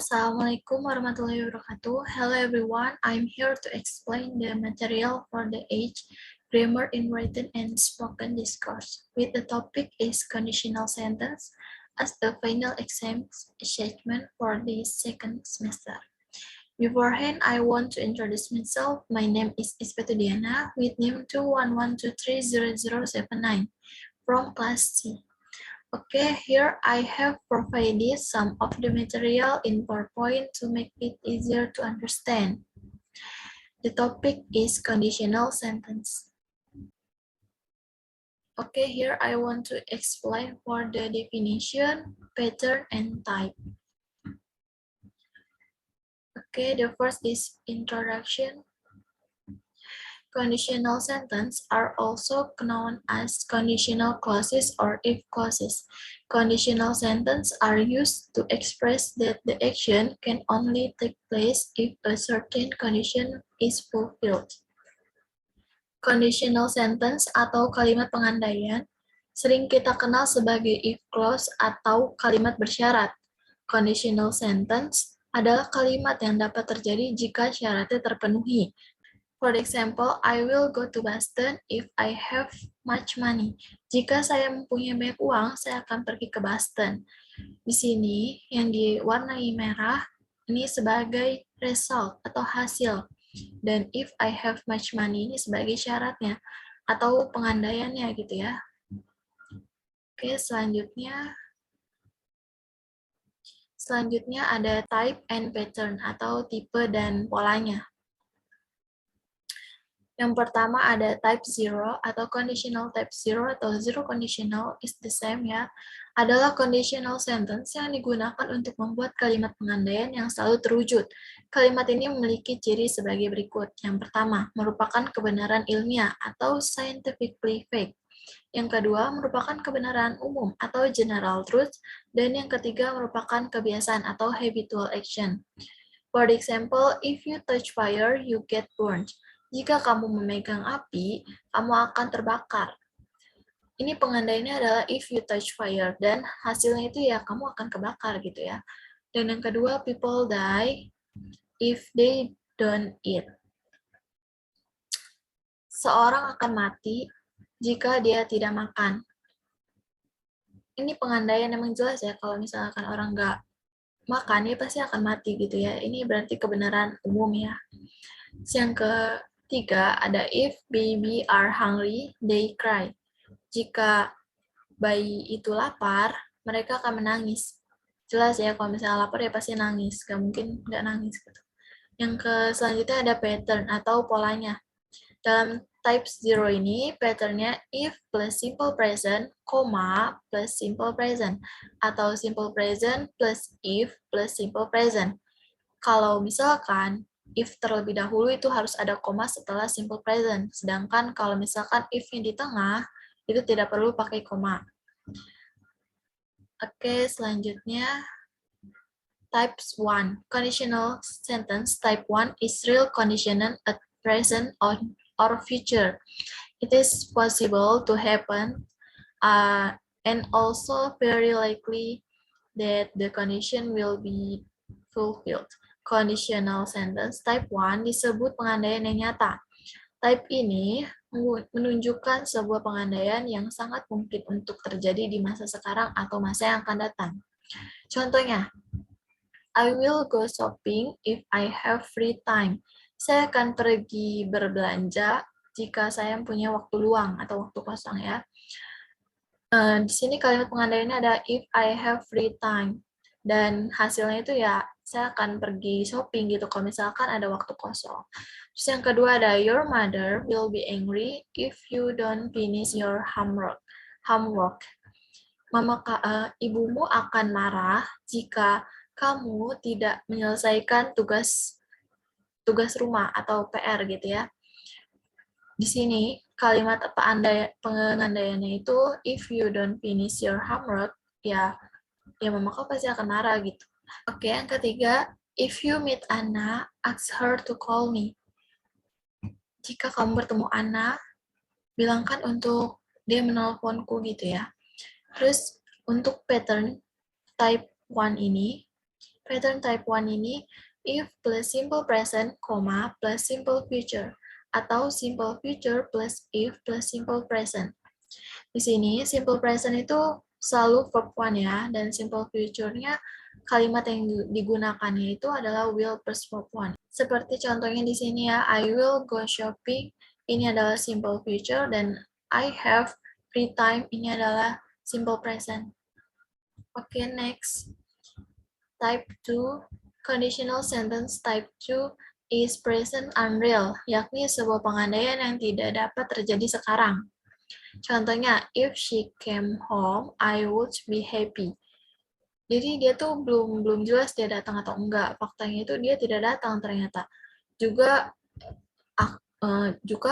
Assalamualaikum warahmatullahi wabarakatuh. Hello everyone, I'm here to explain the material for the age, grammar in written and spoken discourse, with the topic is conditional sentence as the final exam assessment for the second semester. Beforehand, I want to introduce myself. My name is Ispetu Diana with name 211230079 from class C. Okay, here I have provided some of the material in PowerPoint to make it easier to understand. The topic is conditional sentence. Okay, here I want to explain for the definition, pattern, and type. Okay, the first is introduction. Conditional sentences are also known as conditional clauses or if clauses. Conditional sentences are used to express that the action can only take place if a certain condition is fulfilled. Conditional sentence atau kalimat pengandaian sering kita kenal sebagai if clause atau kalimat bersyarat. Conditional sentence adalah kalimat yang dapat terjadi jika syaratnya terpenuhi. For example, I will go to Boston if I have much money. Jika saya mempunyai banyak uang, saya akan pergi ke Boston. Di sini, yang diwarnai merah, ini sebagai result atau hasil. Dan if I have much money, ini sebagai syaratnya atau pengandaiannya gitu ya. Oke, selanjutnya ada type and pattern atau tipe dan polanya. Yang pertama ada type 0 atau conditional type 0 atau zero conditional is the same ya. Adalah conditional sentence yang digunakan untuk membuat kalimat pengandaian yang selalu terwujud. Kalimat ini memiliki ciri sebagai berikut. Yang pertama, merupakan kebenaran ilmiah atau scientifically fact. Yang kedua, merupakan kebenaran umum atau general truth. Dan yang ketiga, merupakan kebiasaan atau habitual action. For example, if you touch fire, you get burned. Jika kamu memegang api, kamu akan terbakar. Ini pengandaiannya adalah if you touch fire, dan hasilnya itu ya kamu akan kebakar gitu ya. Dan yang kedua, people die if they don't eat. Seorang akan mati jika dia tidak makan. Ini pengandaian emang jelas ya, kalau misalkan orang nggak makan, dia pasti akan mati gitu ya. Ini berarti kebenaran umum ya. Yang ketiga, ada if baby are hungry, they cry. Jika bayi itu lapar, mereka akan menangis. Jelas ya, kalau misalnya lapar ya pasti nangis. Gak mungkin nggak nangis. Gitu. Yang selanjutnya ada pattern atau polanya. Dalam type 0 ini, patternnya if plus simple present, plus simple present. Atau simple present plus if plus simple present. Kalau misalkan if terlebih dahulu itu harus ada koma setelah simple present. Sedangkan kalau misalkan if-nya di tengah, itu tidak perlu pakai koma. Oke, selanjutnya type 1. Conditional sentence type 1 is real conditional at present or future. It is possible to happen and also very likely that the condition will be fulfilled. Conditional sentence type 1 disebut pengandaian yang nyata. Type ini menunjukkan sebuah pengandaian yang sangat mungkin untuk terjadi di masa sekarang atau masa yang akan datang. Contohnya, I will go shopping if I have free time. Saya akan pergi berbelanja jika saya punya waktu luang atau waktu kosong ya. Di sini kalimat pengandaiannya ada if I have free time. Dan hasilnya itu ya, saya akan pergi shopping gitu kalau misalkan ada waktu kosong. Terus yang kedua ada your mother will be angry if you don't finish your homework. Ibumu akan marah jika kamu tidak menyelesaikan tugas rumah atau PR gitu ya. Di sini kalimat pengandaiannya itu if you don't finish your homework, ya mama kau pasti akan marah gitu. Oke, yang ketiga, if you meet Anna, ask her to call me. Jika kamu bertemu Anna, bilangkan untuk dia menelponku gitu ya. Terus untuk pattern type 1 ini, Pattern type 1 ini if plus simple present, plus simple future, atau simple future plus if plus simple present. Di sini simple present itu selalu verb 1 ya, dan simple future-nya kalimat yang digunakannya itu adalah will plus verb 1. Seperti contohnya di sini ya, I will go shopping, ini adalah simple future, dan I have free time, ini adalah simple present. Oke, next. Type 2, conditional sentence type 2 is present unreal, yakni sebuah pengandaian yang tidak dapat terjadi sekarang. Contohnya, if she came home, I would be happy. Jadi dia tuh belum jelas dia datang atau enggak. Faktanya itu dia tidak datang ternyata. Juga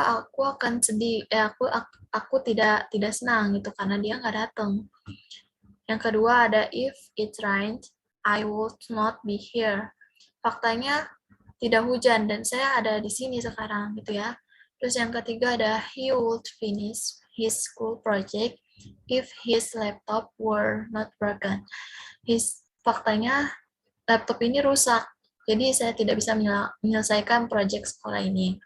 aku akan sedih. Aku tidak senang gitu karena dia nggak datang. Yang kedua ada if it rained, I would not be here. Faktanya tidak hujan dan saya ada di sini sekarang gitu ya. Terus yang ketiga ada he would finish his school project if his laptop were not broken. Faktanya laptop ini rusak, jadi saya tidak bisa menyelesaikan proyek sekolah ini.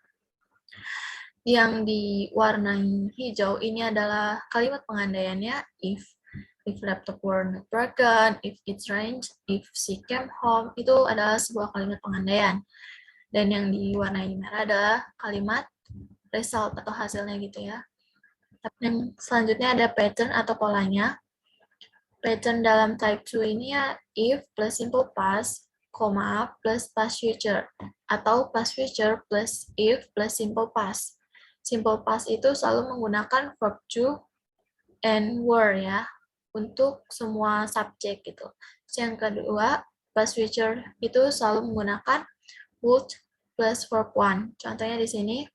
Yang diwarnai hijau ini adalah kalimat pengandaiannya if laptop were not broken, if it rained, if she came home, itu adalah sebuah kalimat pengandaian. Dan yang diwarnai merah adalah kalimat result atau hasilnya gitu ya. Dan selanjutnya ada pattern atau polanya. Pattern dalam type 2 ini ya if plus simple past, plus past future, atau past future plus if plus simple past. Simple past itu selalu menggunakan verb to and were ya, untuk semua subjek gitu. Yang kedua, past future itu selalu menggunakan would plus verb 1. Contohnya di sini,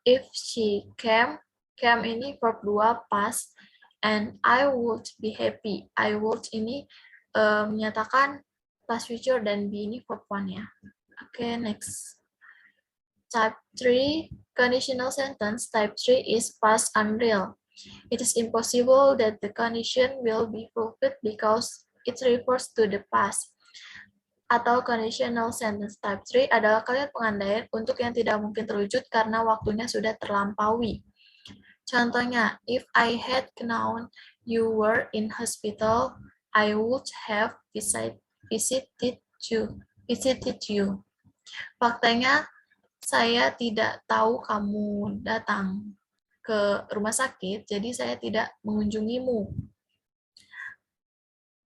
if she came ini verb 2 past, and I would be happy. I would ini menyatakan past future dan be ini verb 1 ya. Oke, next. Type 3, conditional sentence type 3 is past unreal. It is impossible that the condition will be fulfilled because it refers to the past. Atau conditional sentence type 3 adalah kalimat pengandaian untuk yang tidak mungkin terwujud karena waktunya sudah terlampaui. Contohnya, if I had known you were in hospital, I would have visited you. Faktanya, saya tidak tahu kamu datang ke rumah sakit, jadi saya tidak mengunjungimu.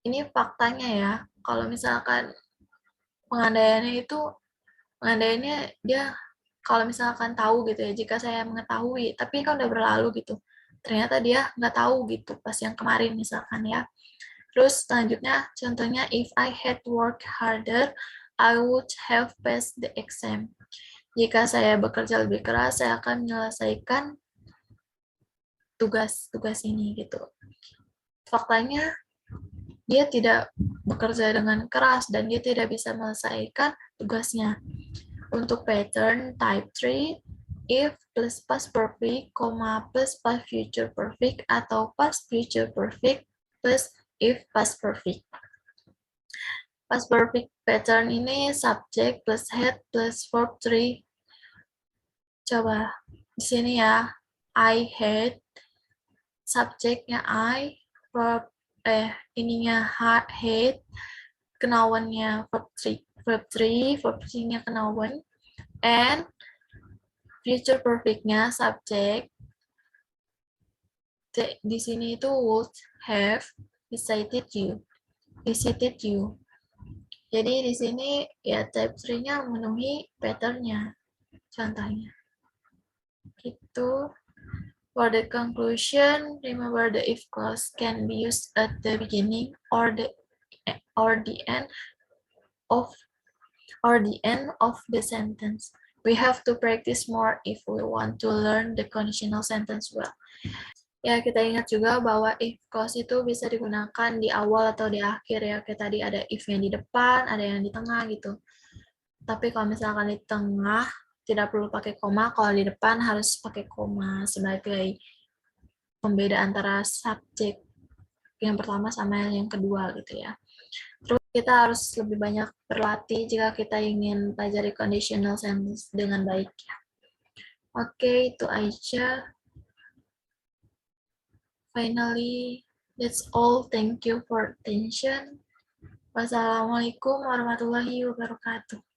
Ini faktanya ya. Kalau misalkan pengandaiannya dia kalau misalkan tahu gitu ya, jika saya mengetahui, tapi kan udah berlalu gitu. Ternyata dia nggak tahu gitu pas yang kemarin misalkan ya. Terus selanjutnya contohnya if I had worked harder, I would have passed the exam. Jika saya bekerja lebih keras, saya akan menyelesaikan tugas ini gitu. Faktanya dia tidak bekerja dengan keras dan dia tidak bisa menyelesaikan tugasnya. Untuk pattern type 3, if plus past perfect, plus past future perfect, atau past future perfect plus if past perfect. Past perfect pattern ini subject plus head plus verb 3. Coba di sini ya, I had, subjeknya I, verb ininya had, kenawannya verb 3, verb 3-nya kenawan, and future perfect-nya subjek. Di sini itu would have visited you. Jadi di sini ya type 3-nya memenuhi pattern-nya. Contohnya. Gitu. For the conclusion, remember the if clause can be used at the beginning or the end of the sentence. We have to practice more if we want to learn the conditional sentence well. Ya, kita ingat juga bahwa if clause itu bisa digunakan di awal atau di akhir ya. Kayak tadi ada if yang di depan, ada yang di tengah gitu. Tapi kalau misalkan di tengah, tidak perlu pakai koma, kalau di depan harus pakai koma sebagai pembeda antara subjek yang pertama sama yang kedua gitu ya. Terus kita harus lebih banyak berlatih jika kita ingin pelajari conditional sentence dengan baik. Oke, itu aja. Finally, that's all. Thank you for attention. Wassalamualaikum warahmatullahi wabarakatuh.